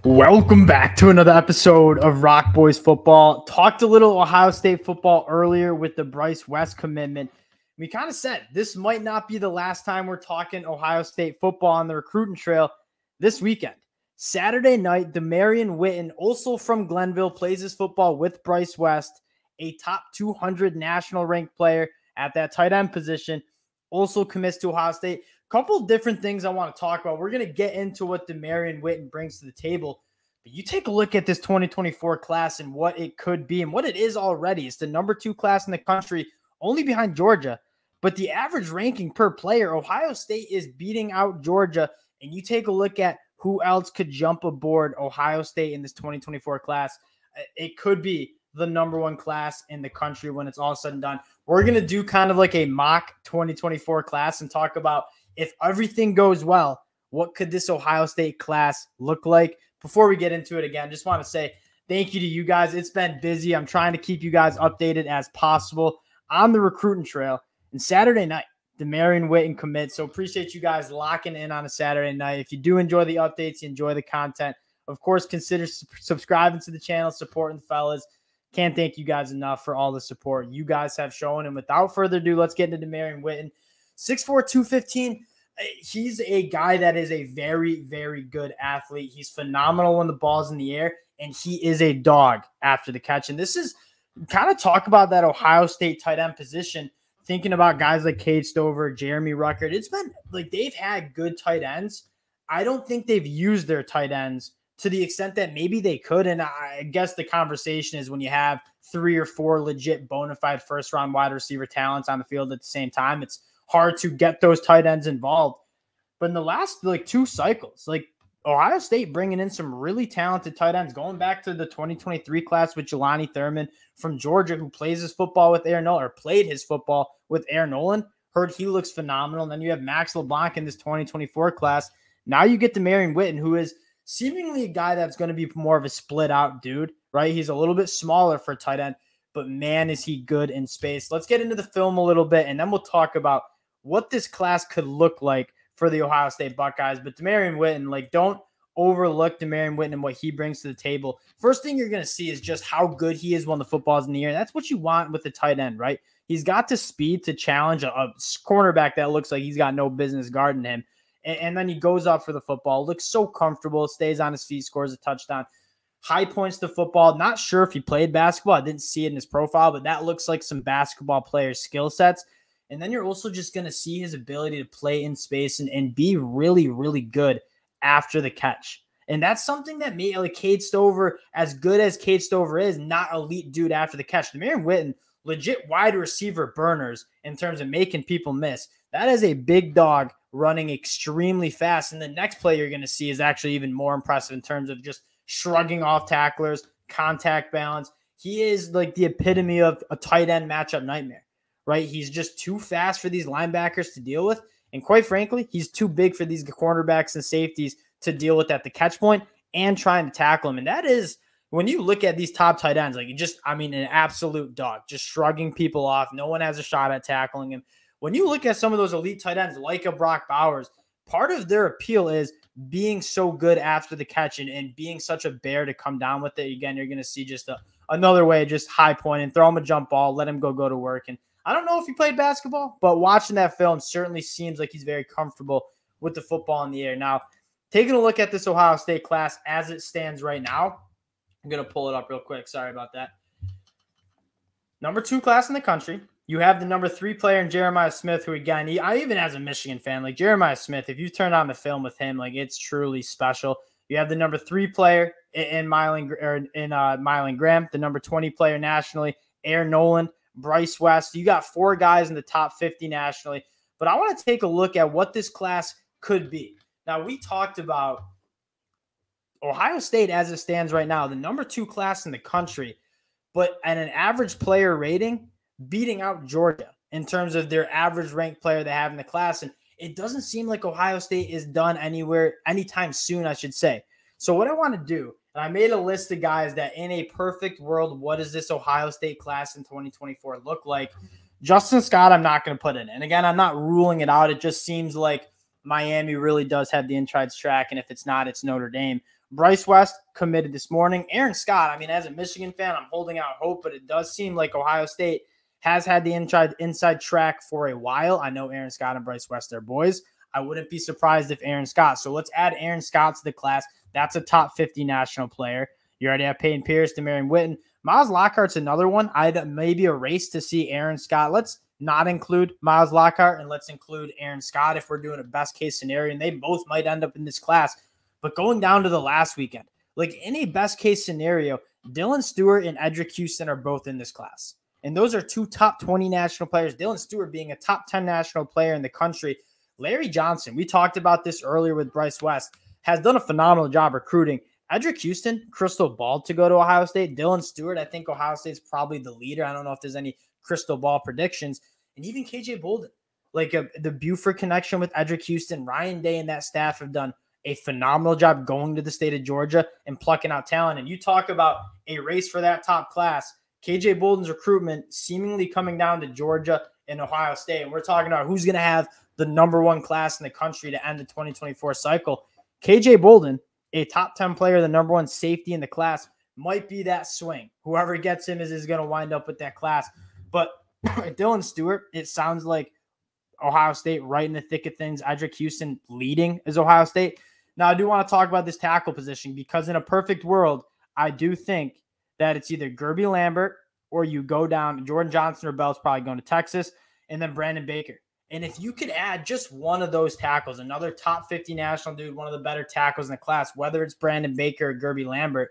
Welcome back to another episode of Rock Boys Football. Talked a little Ohio State football earlier with the Bryce West commitment. We kind of said this might not be the last time we're talking Ohio State football on the recruiting trail this weekend. Saturday night, Demarion Witten, also from Glenville, plays his football with Bryce West, a top 200 national ranked player at that tight end position, also commits to Ohio State. Couple of different things I want to talk about. We're going to get into what Demarion Witten brings to the table. But you take a look at this 2024 class and what it could be and what it is already. It's the number 2 class in the country, only behind Georgia. But the average ranking per player, Ohio State is beating out Georgia. And you take a look at who else could jump aboard Ohio State in this 2024 class. It could be the number 1 class in the country when it's all said and done. We're going to do kind of like a mock 2024 class and talk about, if everything goes well, what could this Ohio State class look like? Before we get into it again, just want to say thank you to you guys. It's been busy. I'm trying to keep you guys updated as possible on the recruiting trail. And Saturday night, Demarion Witten commits. So appreciate you guys locking in on a Saturday night. If you do enjoy the updates, you enjoy the content, of course, consider subscribing to the channel, supporting the fellas. Can't thank you guys enough for all the support you guys have shown. And without further ado, let's get into Demarion Witten. 6'4", 215. He's a guy that is a very, very good athlete. He's phenomenal when the ball's in the air, and he is a dog after the catch. And this is kind of talk about that Ohio State tight end position, thinking about guys like Cade Stover, Jeremy Ruckert. It's been like they've had good tight ends. I don't think they've used their tight ends to the extent that maybe they could. And I guess the conversation is when you have 3 or 4 legit bona fide first-round wide receiver talents on the field at the same time, it's hard to get those tight ends involved. But in the last 2 cycles, Ohio State bringing in some really talented tight ends, going back to the 2023 class with Jelani Thurman from Georgia, who plays his football with Aaron Nolan, or played his football with Aaron Nolan. Heard he looks phenomenal. And then you have Max LeBlanc in this 2024 class. Now you get Demarion Witten, who is seemingly a guy that's going to be more of a split out dude, right? He's a little bit smaller for a tight end, but man, is he good in space. Let's get into the film a little bit, and then we'll talk about what this class could look like for the Ohio State Buckeyes. But Demarion Witten, don't overlook Demarion Witten and what he brings to the table. First thing you're going to see is just how good he is when the football's in the air. That's what you want with the tight end, right? He's got the speed to challenge a cornerback that looks like he's got no business guarding him. And then he goes up for the football, looks so comfortable, stays on his feet, scores a touchdown. High points to football. Not sure if he played basketball. I didn't see it in his profile, but that looks like some basketball player skill sets. And then you're also just going to see his ability to play in space and be really, really good after the catch. And that's something that made Cade Stover, as good as Cade Stover is, not elite dude after the catch. Demarion Witten, legit wide receiver burners in terms of making people miss. That is a big dog running extremely fast. And the next play you're going to see is actually even more impressive in terms of just shrugging off tacklers, contact balance. He is like the epitome of a tight end matchup nightmare. Right? He's just too fast for these linebackers to deal with. And quite frankly, he's too big for these cornerbacks and safeties to deal with at the catch point and trying to tackle him. And that is, when you look at these top tight ends, an absolute dog, just shrugging people off. No one has a shot at tackling him. When you look at some of those elite tight ends like a Brock Bowers, part of their appeal is being so good after the catch and being such a bear to come down with it. Again, you're going to see just another way, just high point and throw him a jump ball, let him go to work. And I don't know if he played basketball, but watching that film certainly seems like he's very comfortable with the football in the air. Now, taking a look at this Ohio State class as it stands right now, I'm going to pull it up real quick. Sorry about that. Number 2 class in the country. You have the number 3 player in Jeremiah Smith, who, again, even as a Michigan fan, Jeremiah Smith, if you turn on the film with him, it's truly special. You have the number 3 player in Mylan Graham, the number 20 player nationally, Aaron Nolan, Bryce West. You got 4 guys in the top 50 nationally. But I want to take a look at what this class could be. Now, we talked about Ohio State as it stands right now, the number 2 class in the country, but at an average player rating, beating out Georgia in terms of their average ranked player they have in the class. And it doesn't seem like Ohio State is done anytime soon, I should say. So what I want to do, and I made a list of guys that in a perfect world, what does this Ohio State class in 2024 look like? Justin Scott, I'm not going to put in. And again, I'm not ruling it out. It just seems like Miami really does have the inside track. And if it's not, it's Notre Dame. Bryce West committed this morning. Aaron Scott, I mean, as a Michigan fan, I'm holding out hope, but it does seem like Ohio State has had the inside track for a while. I know Aaron Scott and Bryce West are boys. I wouldn't be surprised if Aaron Scott. So let's add Aaron Scott to the class. That's a top 50 national player. You already have Peyton Pierce, Demarion Witten. Miles Lockhart's another one. I'd maybe a race to see Aaron Scott. Let's not include Miles Lockhart, and let's include Aaron Scott if we're doing a best case scenario, and they both might end up in this class. But going down to the last weekend, like in a best case scenario, Dylan Stewart and Edric Houston are both in this class. And those are two top 20 national players. Dylan Stewart being a top 10 national player in the country. Larry Johnson, we talked about this earlier with Bryce West, has done a phenomenal job recruiting. Edric Houston, crystal ball to go to Ohio State. Dylan Stewart, I think Ohio State's probably the leader. I don't know if there's any crystal ball predictions. And even KJ Bolden, like the Buford connection with Edric Houston, Ryan Day and that staff have done a phenomenal job going to the state of Georgia and plucking out talent. And you talk about a race for that top class. KJ Bolden's recruitment seemingly coming down to Georgia and Ohio State. And we're talking about who's going to have the number one class in the country to end the 2024 cycle. KJ Bolden, a top 10 player, the number one safety in the class, might be that swing. Whoever gets him is going to wind up with that class. But Dylan Stewart, it sounds like Ohio State right in the thick of things. Edric Houston leading is Ohio State. Now, I do want to talk about this tackle position because in a perfect world, I do think that it's either Gerby Lambert or you go down. Jordan Johnson or Bell's probably going to Texas, and then Brandon Baker. And if you could add just one of those tackles, another top 50 national dude, one of the better tackles in the class, whether it's Brandon Baker or Gerby Lambert,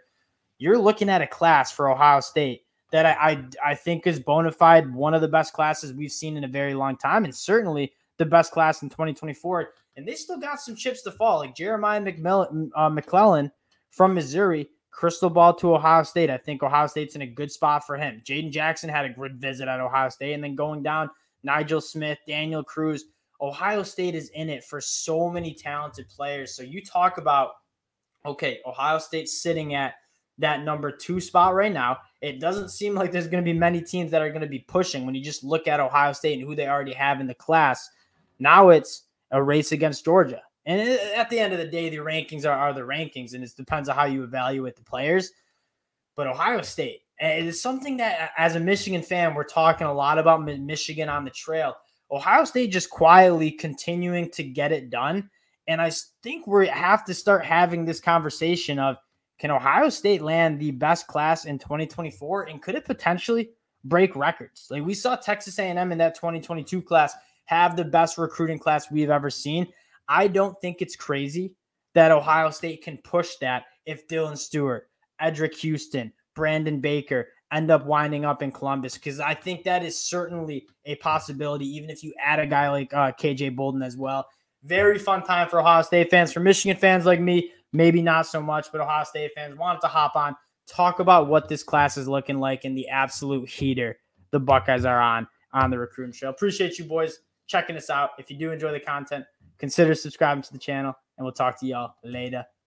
you're looking at a class for Ohio State that I think is bona fide one of the best classes we've seen in a very long time, and certainly the best class in 2024. And they still got some chips to fall, like Jeremiah McClellan from Missouri, crystal ball to Ohio State. I think Ohio State's in a good spot for him. Jaden Jackson had a good visit at Ohio State, and then going down, Nigel Smith, Daniel Cruz. Ohio State is in it for so many talented players. So you talk about, okay, Ohio State's sitting at that number 2 spot right now. It doesn't seem like there's going to be many teams that are going to be pushing when you just look at Ohio State and who they already have in the class. Now it's a race against Georgia. And at the end of the day, the rankings are the rankings, and it depends on how you evaluate the players. But Ohio State, it is something that as a Michigan fan, we're talking a lot about Michigan on the trail. Ohio State just quietly continuing to get it done. And I think we have to start having this conversation of, can Ohio State land the best class in 2024? And could it potentially break records? Like we saw Texas A&M in that 2022 class have the best recruiting class we've ever seen. I don't think it's crazy that Ohio State can push that if Dylan Stewart, Edric Houston, Brandon Baker end up winding up in Columbus, because I think that is certainly a possibility, even if you add a guy like KJ Bolden as well. Very fun time for Ohio State fans. For Michigan fans like me, maybe not so much, but Ohio State fans wanted to hop on, talk about what this class is looking like in the absolute heater the Buckeyes are on the recruiting show. Appreciate you boys checking us out. If you do enjoy the content, consider subscribing to the channel, and we'll talk to y'all later.